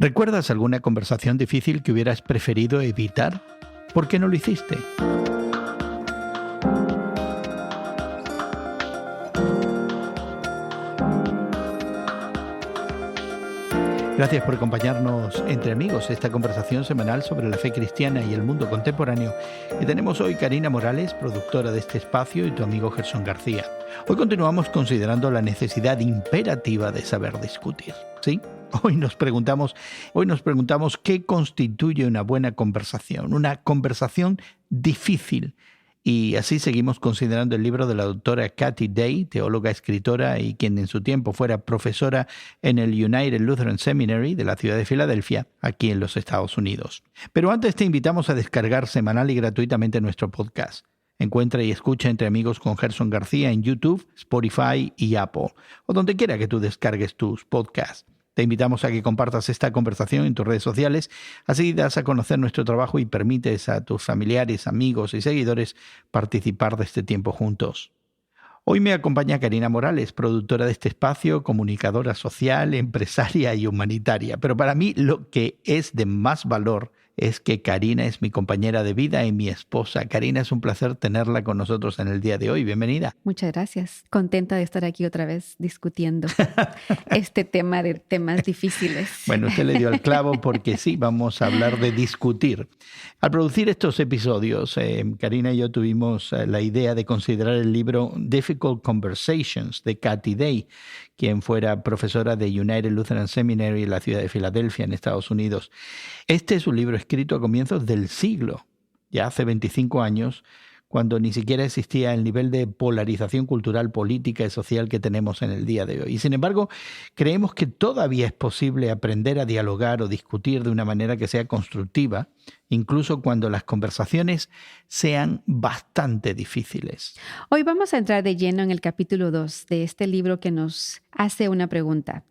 ¿Recuerdas alguna conversación difícil que hubieras preferido evitar? ¿Por qué no lo hiciste? Gracias por acompañarnos entre amigos, esta conversación semanal sobre la fe cristiana y el mundo contemporáneo que tenemos hoy Karina Morales, productora de este espacio, y tu amigo Gerson García. Hoy continuamos considerando la necesidad imperativa de saber discutir, ¿sí? Hoy nos preguntamos qué constituye una buena conversación difícil. Y así seguimos considerando el libro de la doctora Kathy Day, teóloga, escritora y quien en su tiempo fuera profesora en el United Lutheran Seminary de la ciudad de Filadelfia, aquí en los Estados Unidos. Pero antes te invitamos a descargar semanal y gratuitamente nuestro podcast. Encuentra y escucha Entre Amigos con Gerson García en YouTube, Spotify y Apple, o donde quiera que tú descargues tus podcasts. Te invitamos a que compartas esta conversación en tus redes sociales, así das a conocer nuestro trabajo y permites a tus familiares, amigos y seguidores participar de este tiempo juntos. Hoy me acompaña Karina Morales, productora de este espacio, comunicadora social, empresaria y humanitaria. Pero para mí lo que es de más valor es que Karina es mi compañera de vida y mi esposa. Karina, es un placer tenerla con nosotros en el día de hoy. Bienvenida. Muchas gracias. Contenta de estar aquí otra vez discutiendo este tema de temas difíciles. Bueno, usted le dio al clavo porque sí, vamos a hablar de discutir. Al producir estos episodios, Karina y yo tuvimos la idea de considerar el libro Difficult Conversations de Kathy Day, quien fuera profesora de United Lutheran Seminary en la ciudad de Filadelfia, en Estados Unidos. Este es un libro escrito a comienzos del siglo, ya hace 25 años, cuando ni siquiera existía el nivel de polarización cultural, política y social que tenemos en el día de hoy. Y sin embargo, creemos que todavía es posible aprender a dialogar o discutir de una manera que sea constructiva, incluso cuando las conversaciones sean bastante difíciles. Hoy vamos a entrar de lleno en el capítulo 2 de este libro que nos hace una pregunta.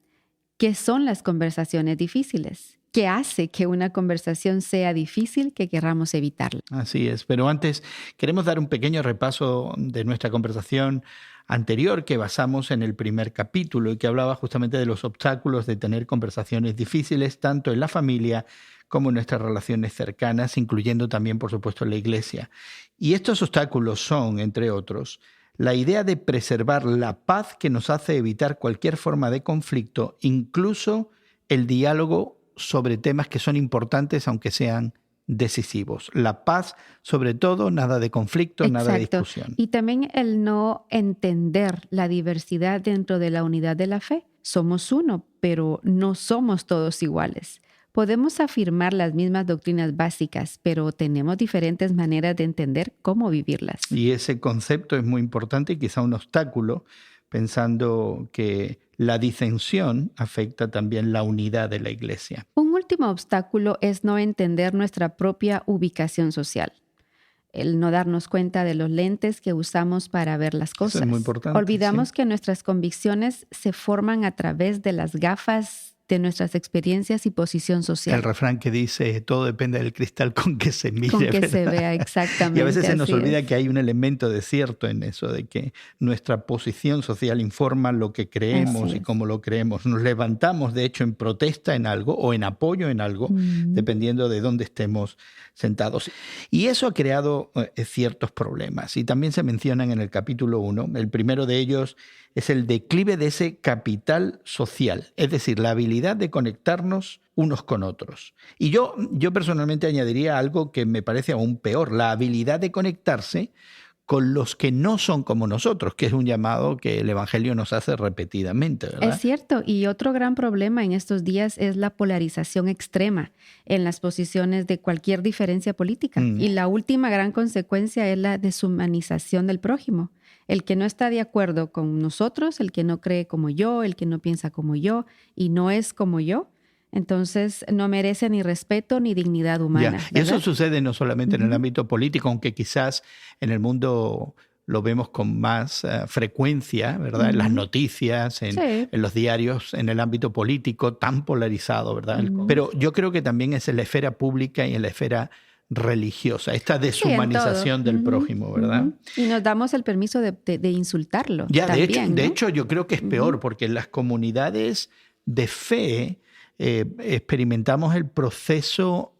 ¿Qué son las conversaciones difíciles? ¿Qué hace que una conversación sea difícil que querramos evitarla? Así es, pero antes queremos dar un pequeño repaso de nuestra conversación anterior que basamos en el primer capítulo y que hablaba justamente de los obstáculos de tener conversaciones difíciles tanto en la familia como en nuestras relaciones cercanas, incluyendo también, por supuesto, la iglesia. Y estos obstáculos son, entre otros, la idea de preservar la paz que nos hace evitar cualquier forma de conflicto, incluso el diálogo sobre temas que son importantes aunque sean decisivos. La paz, sobre todo, nada de conflicto, Exacto. Nada de discusión. Y también el no entender la diversidad dentro de la unidad de la fe. Somos uno, pero no somos todos iguales. Podemos afirmar las mismas doctrinas básicas, pero tenemos diferentes maneras de entender cómo vivirlas. Y ese concepto es muy importante y quizá un obstáculo, pensando que la disensión afecta también la unidad de la iglesia. Un último obstáculo es no entender nuestra propia ubicación social. El no darnos cuenta de los lentes que usamos para ver las cosas. Eso es muy importante. Olvidamos sí. que nuestras convicciones se forman a través de las gafas de nuestras experiencias y posición social. El refrán que dice, todo depende del cristal con que se mire. Con que ¿verdad? se vea, exactamente. Y a veces se nos olvida es. que hay un elemento de cierto en eso, de que nuestra posición social informa lo que creemos y cómo lo creemos. Nos levantamos, de hecho, en protesta en algo o en apoyo en algo, dependiendo de dónde estemos sentados. Y eso ha creado ciertos problemas. Y también se mencionan en el capítulo 1. El primero de ellos es el declive de ese capital social, es decir, la habilidad de conectarnos unos con otros. Y yo personalmente añadiría algo que me parece aún peor, la habilidad de conectarse con los que no son como nosotros, que es un llamado que el Evangelio nos hace repetidamente, ¿verdad? Es cierto, y otro gran problema en estos días es la polarización extrema en las posiciones de cualquier diferencia política. Y la última gran consecuencia es la deshumanización del prójimo. El que no está de acuerdo con nosotros, el que no cree como yo, el que no piensa como yo y no es como yo, entonces no merece ni respeto ni dignidad humana. Y eso sucede no solamente en el ámbito político, aunque quizás en el mundo lo vemos con más frecuencia, ¿verdad? En las noticias, en los diarios, en el ámbito político tan polarizado, ¿verdad? Pero yo creo que también es en la esfera pública y en la esfera religiosa, esta deshumanización del prójimo, ¿verdad? Y nos damos el permiso de insultarlo. Ya, también, de hecho, yo creo que es peor, porque en las comunidades de fe experimentamos el proceso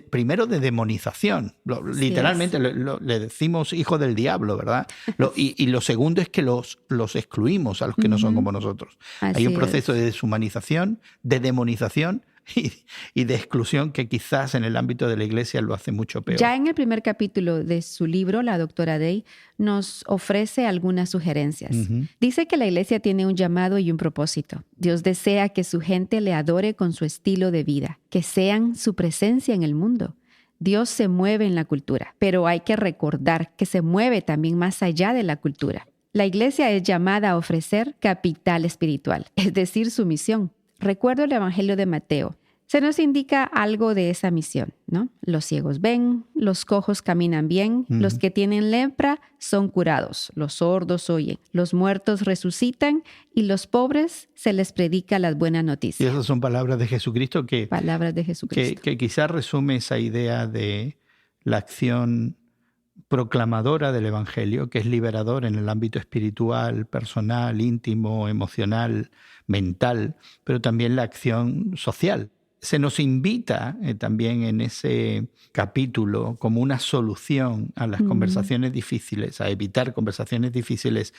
primero de demonización. Literalmente le decimos hijo del diablo, ¿verdad? Y lo segundo es que los excluimos a los que no son como nosotros. Hay un proceso de deshumanización, de demonización y de exclusión que quizás en el ámbito de la iglesia lo hace mucho peor. Ya en el primer capítulo de su libro, la doctora Day nos ofrece algunas sugerencias. Dice que la iglesia tiene un llamado y un propósito. Dios desea que su gente le adore con su estilo de vida, que sean su presencia en el mundo. Dios se mueve en la cultura, pero hay que recordar que se mueve también más allá de la cultura. La iglesia es llamada a ofrecer capital espiritual, es decir, su misión. Recuerdo el Evangelio de Mateo. Se nos indica algo de esa misión, ¿no? Los ciegos ven, los cojos caminan bien, los que tienen lepra son curados, los sordos oyen, los muertos resucitan y los pobres se les predica las buenas noticias. Y esas son palabras de Jesucristo que quizás resume esa idea de la acción proclamadora del Evangelio, que es liberador en el ámbito espiritual, personal, íntimo, emocional, mental, pero también la acción social. Se nos invita también en ese capítulo como una solución a las conversaciones difíciles, a evitar conversaciones difíciles,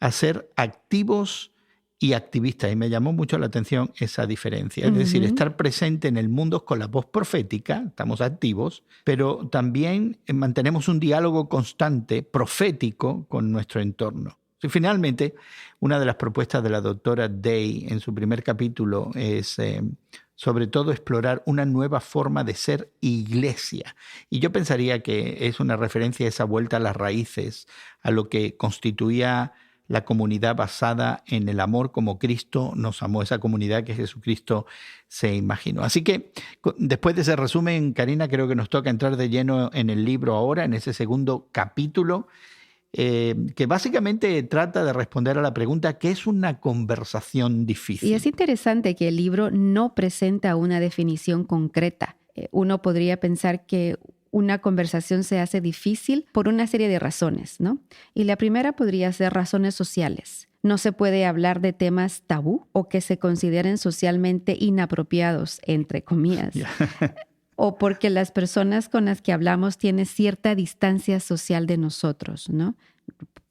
a ser activos y activistas. Y me llamó mucho la atención esa diferencia. Es decir, estar presente en el mundo con la voz profética, estamos activos, pero también mantenemos un diálogo constante, profético, con nuestro entorno. Y finalmente, una de las propuestas de la doctora Day en su primer capítulo es sobre todo explorar una nueva forma de ser iglesia. Y yo pensaría que es una referencia a esa vuelta a las raíces, a lo que constituía la comunidad basada en el amor como Cristo nos amó, esa comunidad que Jesucristo se imaginó. Así que después de ese resumen, Karina, creo que nos toca entrar de lleno en el libro ahora, en ese segundo capítulo, que básicamente trata de responder a la pregunta ¿qué es una conversación difícil? Y es interesante que el libro no presenta una definición concreta. Uno podría pensar que una conversación se hace difícil por una serie de razones, ¿no? Y la primera podría ser razones sociales. No se puede hablar de temas tabú o que se consideren socialmente inapropiados, entre comillas. O porque las personas con las que hablamos tienen cierta distancia social de nosotros, ¿no?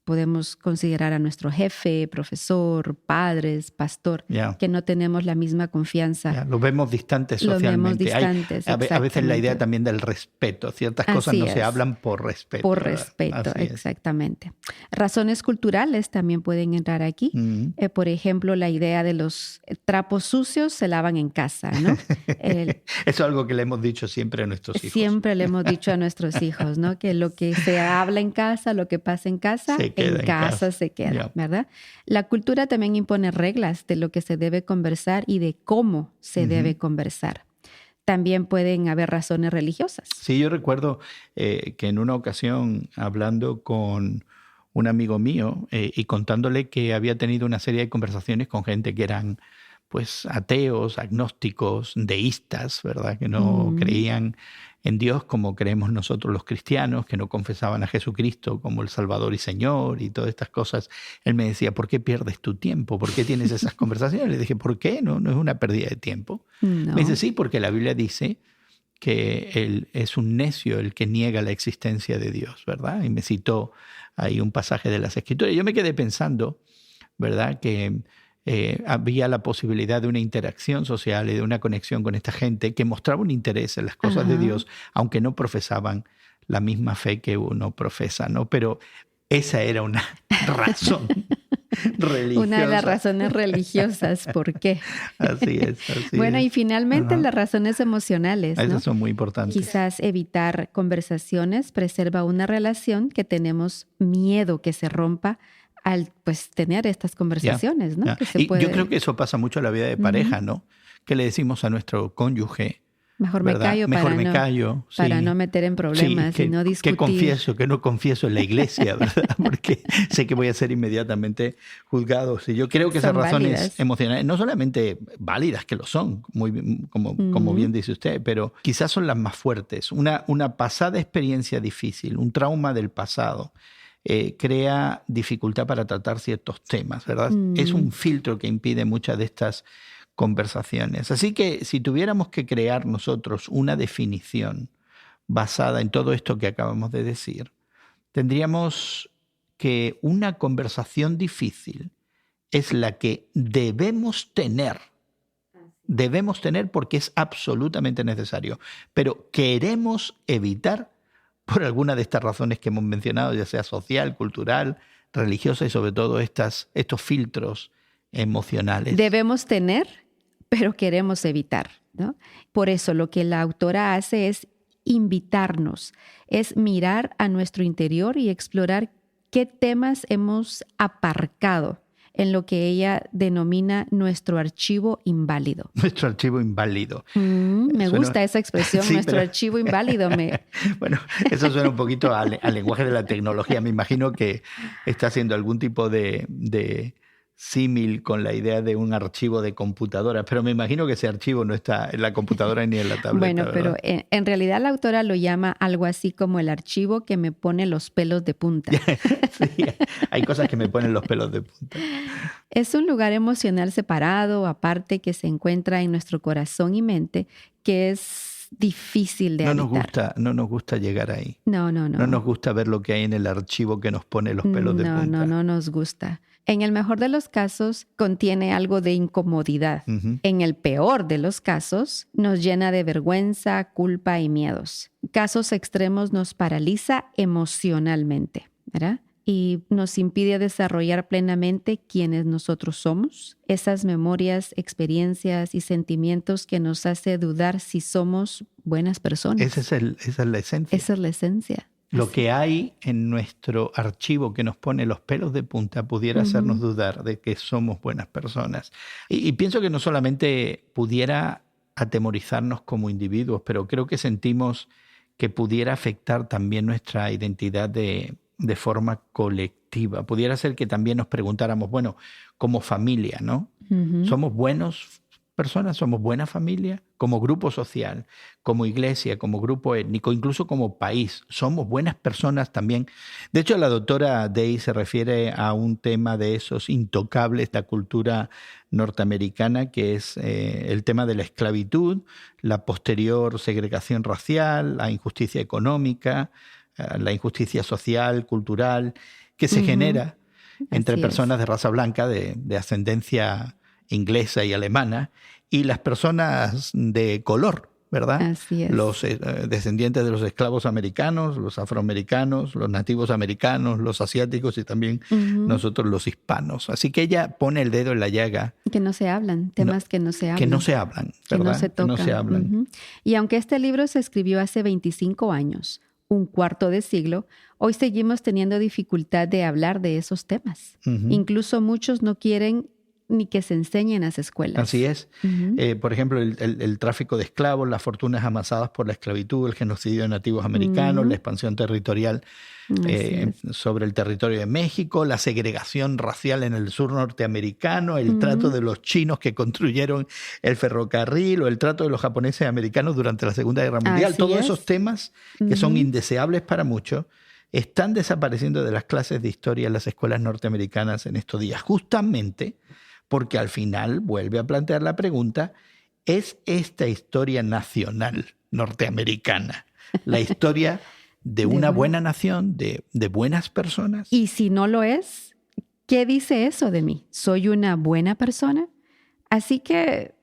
Podemos considerar a nuestro jefe, profesor, padres, pastor, que no tenemos la misma confianza. Los vemos distantes socialmente. Los vemos distantes, a veces la idea también del respeto. Ciertas cosas no se hablan por respeto. Por respeto, exactamente. Razones culturales también pueden entrar aquí. Por ejemplo, la idea de los trapos sucios se lavan en casa, ¿no? Eso es algo que le hemos dicho siempre a nuestros hijos. Siempre le hemos dicho a nuestros hijos, ¿no? Que lo que se habla en casa, lo que pasa en casa, en casa se queda, ¿verdad? La cultura también impone reglas de lo que se debe conversar y de cómo se debe conversar. También pueden haber razones religiosas. Sí, yo recuerdo que en una ocasión hablando con un amigo mío y contándole que había tenido una serie de conversaciones con gente que eran pues ateos, agnósticos, deístas, ¿verdad? Que no creían en Dios como creemos nosotros los cristianos, que no confesaban a Jesucristo como el Salvador y Señor y todas estas cosas. Él me decía, ¿por qué pierdes tu tiempo? ¿Por qué tienes esas conversaciones? Le dije, ¿por qué? No es una pérdida de tiempo. No. Me dice, sí, porque la Biblia dice que él es un necio el que niega la existencia de Dios, ¿verdad? Y me citó ahí un pasaje de las Escrituras. Yo me quedé pensando, ¿verdad?, que había la posibilidad de una interacción social y de una conexión con esta gente que mostraba un interés en las cosas de Dios, aunque no profesaban la misma fe que uno profesa, ¿no? Pero esa era una razón religiosa. Una de las razones religiosas, ¿por qué? Así es. Bueno, y finalmente las razones emocionales, ¿no? Esas son muy importantes. Quizás evitar conversaciones preserva una relación que tenemos miedo que se rompa al pues tener estas conversaciones, ¿no? Que se puede... Yo creo que eso pasa mucho en la vida de pareja, ¿no? Que le decimos a nuestro cónyuge, mejor me callo para no meter en problemas y no discutir. Que no confieso en la iglesia, ¿verdad? Porque sé que voy a ser inmediatamente juzgado. Sí, yo creo que esas razones emocionales, no solamente válidas, que lo son, como bien dice usted, pero quizás son las más fuertes. Una pasada experiencia difícil, un trauma del pasado, crea dificultad para tratar ciertos temas, ¿verdad? Es un filtro que impide muchas de estas conversaciones. Así que si tuviéramos que crear nosotros una definición basada en todo esto que acabamos de decir, tendríamos que una conversación difícil es la que debemos tener porque es absolutamente necesario, pero queremos evitar por alguna de estas razones que hemos mencionado, ya sea social, cultural, religiosa y sobre todo estos filtros emocionales. Debemos tener, pero queremos evitar, ¿no? Por eso lo que la autora hace es invitarnos, es mirar a nuestro interior y explorar qué temas hemos aparcado en lo que ella denomina nuestro archivo inválido. Nuestro archivo inválido. Me gusta esa expresión, sí, nuestro archivo inválido. Bueno, eso suena un poquito al lenguaje de la tecnología. Me imagino que está haciendo algún tipo de símil con la idea de un archivo de computadora, pero me imagino que ese archivo no está en la computadora ni en la tableta. Bueno, ¿verdad? Pero en realidad la autora lo llama algo así como el archivo que me pone los pelos de punta. Sí, hay cosas que me ponen los pelos de punta. Es un lugar emocional separado, aparte, que se encuentra en nuestro corazón y mente, que es difícil de habitar. No nos gusta llegar ahí. No. No nos gusta ver lo que hay en el archivo que nos pone los pelos de punta. No nos gusta. En el mejor de los casos, contiene algo de incomodidad. Uh-huh. En el peor de los casos, nos llena de vergüenza, culpa y miedos. Casos extremos nos paraliza emocionalmente, ¿verdad? Y nos impide desarrollar plenamente quiénes nosotros somos, esas memorias, experiencias y sentimientos que nos hace dudar si somos buenas personas. Esa es la esencia. Esa es la esencia. Lo que hay en nuestro archivo que nos pone los pelos de punta pudiera hacernos dudar de que somos buenas personas. Y pienso que no solamente pudiera atemorizarnos como individuos, pero creo que sentimos que pudiera afectar también nuestra identidad de forma colectiva. Pudiera ser que también nos preguntáramos, bueno, como familia, ¿no? Uh-huh. ¿Somos buenas personas? ¿Somos buena familia? Como grupo social, como iglesia, como grupo étnico, incluso como país. ¿Somos buenas personas también? De hecho, la doctora Day se refiere a un tema de esos intocables de la cultura norteamericana, que es el tema de la esclavitud, la posterior segregación racial, la injusticia económica, la injusticia social, cultural, que se genera entre personas de raza blanca, de ascendencia inglesa y alemana, y las personas de color, ¿verdad? Así es. Los descendientes de los esclavos americanos, los afroamericanos, los nativos americanos, los asiáticos y también nosotros los hispanos. Así que ella pone el dedo en la llaga. Que no se hablan, temas que no se hablan. Que no se hablan, ¿verdad? Que no se tocan. Que no se hablan. Y aunque este libro se escribió hace 25 años, un cuarto de siglo, hoy seguimos teniendo dificultad de hablar de esos temas. Incluso muchos no quieren ni que se enseñe en las escuelas. Así es. Por ejemplo, el tráfico de esclavos, las fortunas amasadas por la esclavitud, el genocidio de nativos americanos, la expansión territorial sobre el territorio de México, la segregación racial en el sur norteamericano, el trato de los chinos que construyeron el ferrocarril o el trato de los japoneses americanos durante la Segunda Guerra Mundial. Todos esos temas que son indeseables para muchos están desapareciendo de las clases de historia en las escuelas norteamericanas en estos días, justamente porque al final vuelve a plantear la pregunta, ¿es esta historia nacional norteamericana la historia de una buena nación, de buenas personas? Y si no lo es, ¿qué dice eso de mí? ¿Soy una buena persona? Así que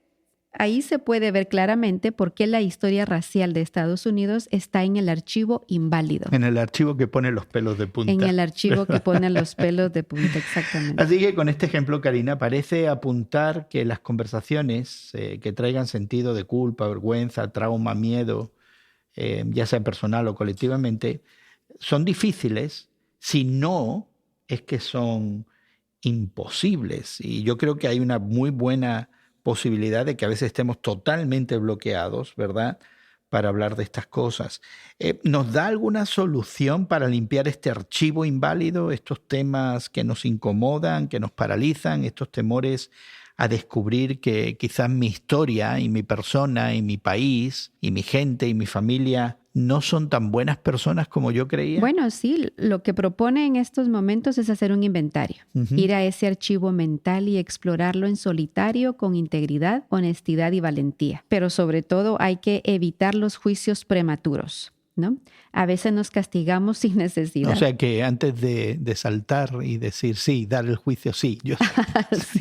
ahí se puede ver claramente por qué la historia racial de Estados Unidos está en el archivo inválido. En el archivo que pone los pelos de punta. En el archivo que pone los pelos de punta, exactamente. Así que con este ejemplo, Karina, parece apuntar que las conversaciones que traigan sentido de culpa, vergüenza, trauma, miedo, ya sea personal o colectivamente, son difíciles, si no es que son imposibles. Y yo creo que hay una muy buena posibilidad de que a veces estemos totalmente bloqueados, ¿verdad?, para hablar de estas cosas. ¿Nos da alguna solución para limpiar este archivo inválido, estos temas que nos incomodan, que nos paralizan, estos temores a descubrir que quizás mi historia y mi persona y mi país y mi gente y mi familia no son tan buenas personas como yo creía. Bueno, sí, lo que propone en estos momentos es hacer un inventario, ir a ese archivo mental y explorarlo en solitario con integridad, honestidad y valentía. Pero sobre todo hay que evitar los juicios prematuros, ¿no? A veces nos castigamos sin necesidad. O sea que antes de saltar y decir sí, dar el juicio, sí, yo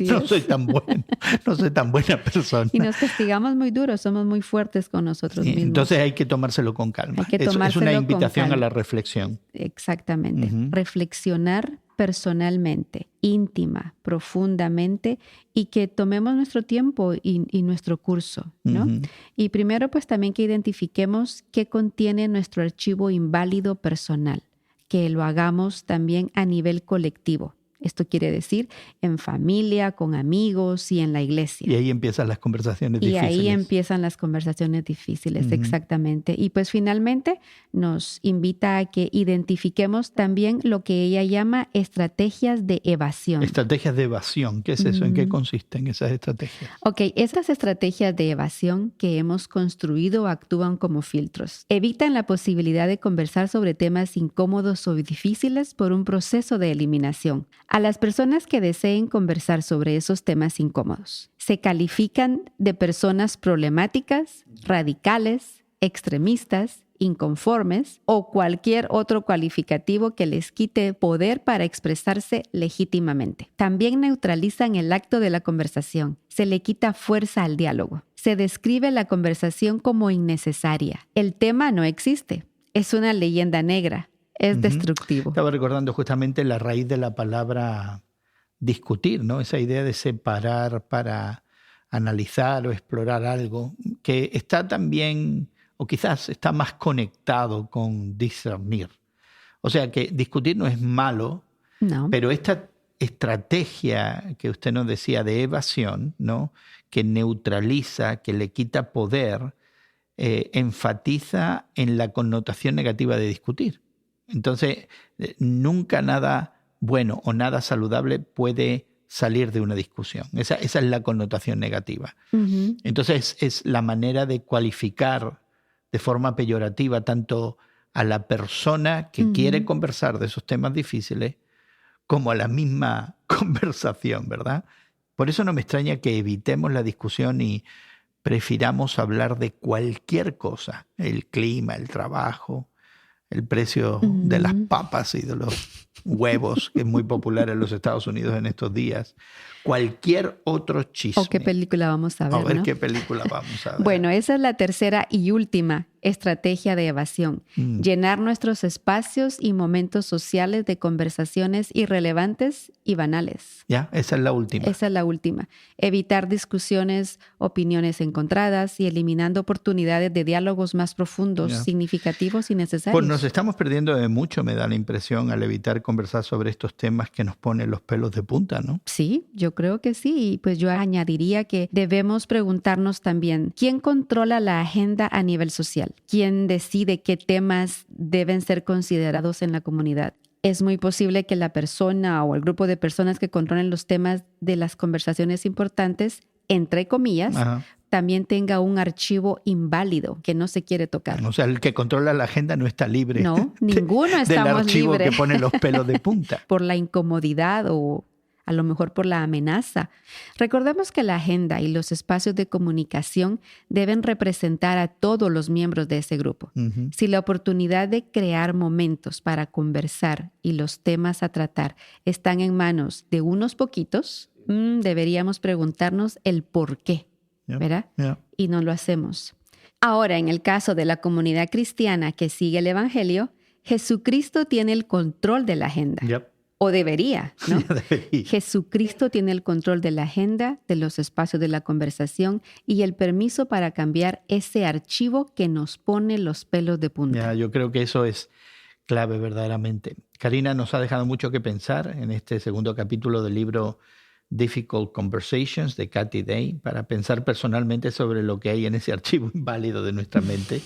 no soy tan bueno, no soy tan buena persona. Y nos castigamos muy duro, somos muy fuertes con nosotros mismos. Entonces hay que tomárselo con calma. Hay que tomárselo es una invitación a la reflexión. Exactamente. Reflexionar personalmente, íntima, profundamente, y que tomemos nuestro tiempo y nuestro curso, ¿no? Y primero, pues también que identifiquemos qué contiene nuestro archivo inválido personal, que lo hagamos también a nivel colectivo. Esto quiere decir en familia, con amigos y en la iglesia. Y ahí empiezan las conversaciones difíciles. Y ahí empiezan las conversaciones difíciles, exactamente. Y pues finalmente nos invita a que identifiquemos también lo que ella llama estrategias de evasión. Estrategias de evasión, ¿qué es eso? ¿En qué consisten esas estrategias? Ok, esas estrategias de evasión que hemos construido actúan como filtros. Evitan la posibilidad de conversar sobre temas incómodos o difíciles por un proceso de eliminación. A las personas que deseen conversar sobre esos temas incómodos se califican de personas problemáticas, radicales, extremistas, inconformes o cualquier otro calificativo que les quite poder para expresarse legítimamente. También neutralizan el acto de la conversación. Se le quita fuerza al diálogo. Se describe la conversación como innecesaria. El tema no existe. Es una leyenda negra. Es destructivo. Estaba recordando justamente la raíz de la palabra discutir, ¿no? Esa idea de separar para analizar o explorar algo, que está también, o quizás está más conectado con discernir. O sea que discutir no es malo, pero esta estrategia que usted nos decía de evasión, ¿no? Que neutraliza, que le quita poder, enfatiza en la connotación negativa de discutir. Entonces, nunca nada bueno o nada saludable puede salir de una discusión. Esa es la connotación negativa. Entonces, es la manera de cualificar de forma peyorativa tanto a la persona que quiere conversar de esos temas difíciles como a la misma conversación, ¿verdad? Por eso no me extraña que evitemos la discusión y prefiramos hablar de cualquier cosa, el clima, el trabajo, el precio de las papas y de los huevos, que es muy popular en los Estados Unidos en estos días. Cualquier otro chisme. ¿O qué película vamos a ver? A ver, ¿no? qué película vamos a ver. Bueno, esa es la tercera y última estrategia de evasión. Llenar nuestros espacios y momentos sociales de conversaciones irrelevantes y banales. Ya, esa es la última. Esa es la última. Evitar discusiones, opiniones encontradas y eliminando oportunidades de diálogos más profundos, significativos y necesarios. Pues nos estamos perdiendo de mucho, me da la impresión, al evitar conversar sobre estos temas que nos ponen los pelos de punta, ¿no? Sí, yo creo que sí. Y pues yo añadiría que debemos preguntarnos también, ¿quién controla la agenda a nivel social? ¿Quién decide qué temas deben ser considerados en la comunidad? Es muy posible que la persona o el grupo de personas que controlen los temas de las conversaciones importantes, entre comillas, también tenga un archivo inválido que no se quiere tocar. O sea, el que controla la agenda no está libre. No, ninguno estamos del archivo libre. Que pone los pelos de punta. Por la incomodidad o a lo mejor por la amenaza. Recordemos que la agenda y los espacios de comunicación deben representar a todos los miembros de ese grupo. Si la oportunidad de crear momentos para conversar y los temas a tratar están en manos de unos poquitos, deberíamos preguntarnos el por qué, ¿verdad? Y no lo hacemos. Ahora, en el caso de la comunidad cristiana que sigue el Evangelio, Jesucristo tiene el control de la agenda. O debería, ¿no? Jesucristo tiene el control de la agenda, de los espacios de la conversación y el permiso para cambiar ese archivo que nos pone los pelos de punta. Yo creo que eso es clave verdaderamente. Karina nos ha dejado mucho que pensar en este segundo capítulo del libro Difficult Conversations de Kathy Day, para pensar personalmente sobre lo que hay en ese archivo inválido de nuestra mente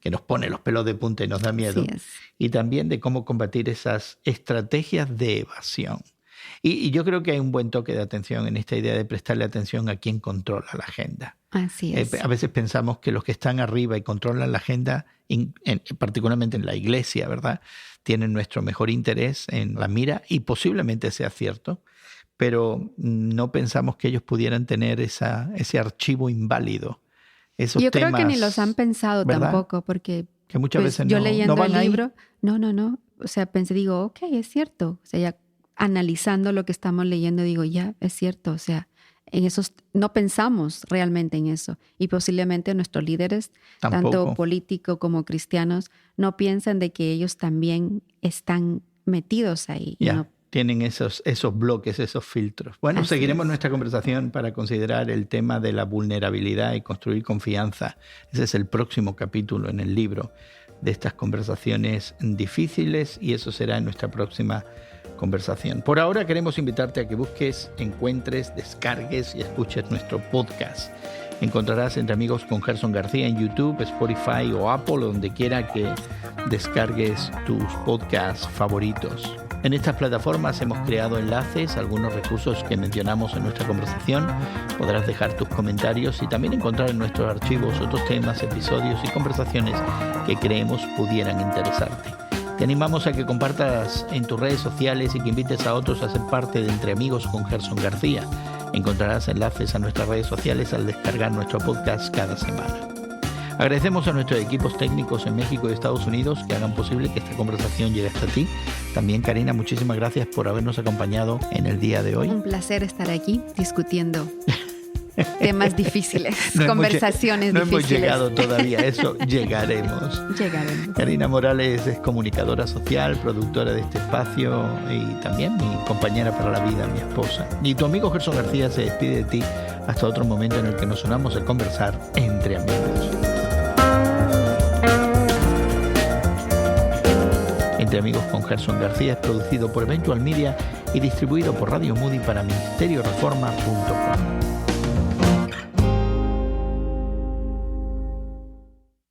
que nos pone los pelos de punta y nos da miedo, y también de cómo combatir esas estrategias de evasión. Y yo creo que hay un buen toque de atención en esta idea de prestarle atención a quien controla la agenda. Así es. A veces pensamos que los que están arriba y controlan la agenda, particularmente en la iglesia, ¿verdad?, tienen nuestro mejor interés en la mira, y posiblemente sea cierto, pero no pensamos que ellos pudieran tener ese archivo inválido. Esos yo temas, creo que ni los han pensado, ¿verdad?, tampoco, porque que muchas veces yo leyendo no van el libro, no, o sea, pensé, digo, ok, es cierto, o sea, ya analizando lo que estamos leyendo, digo, ya, es cierto, o sea, en esos no pensamos realmente en eso, y posiblemente nuestros líderes, tampoco, tanto políticos como cristianos, no piensan de que ellos también están metidos ahí. Ya. No. Tienen esos bloques, esos filtros. Bueno, Así seguiremos es. nuestra conversación para considerar el tema de la vulnerabilidad y construir confianza. Ese es el próximo capítulo en el libro de estas conversaciones difíciles, y eso será en nuestra próxima conversación. Por ahora queremos invitarte a que busques, encuentres, descargues y escuches nuestro podcast. Encontrarás Entre Amigos con Gerson García en YouTube, Spotify o Apple, donde quiera que descargues tus podcasts favoritos. En estas plataformas hemos creado enlaces, algunos recursos que mencionamos en nuestra conversación. Podrás dejar tus comentarios y también encontrar en nuestros archivos otros temas, episodios y conversaciones que creemos pudieran interesarte. Te animamos a que compartas en tus redes sociales y que invites a otros a ser parte de Entre Amigos con Gerson García. Encontrarás enlaces a nuestras redes sociales al descargar nuestro podcast cada semana. Agradecemos a nuestros equipos técnicos en México y Estados Unidos que hagan posible que esta conversación llegue hasta ti. También, Karina, muchísimas gracias por habernos acompañado en el día de hoy. Un placer estar aquí discutiendo temas difíciles, no conversaciones hemos difíciles. No hemos llegado todavía a eso, llegaremos. Karina Morales es comunicadora social, productora de este espacio y también mi compañera para la vida, mi esposa. Y tu amigo Gerson García se despide de ti hasta otro momento en el que nos unamos a conversar entre amigos. Entre Amigos con Gerson García es producido por Eventual Media y distribuido por Radio Moody para ministerioreforma.com.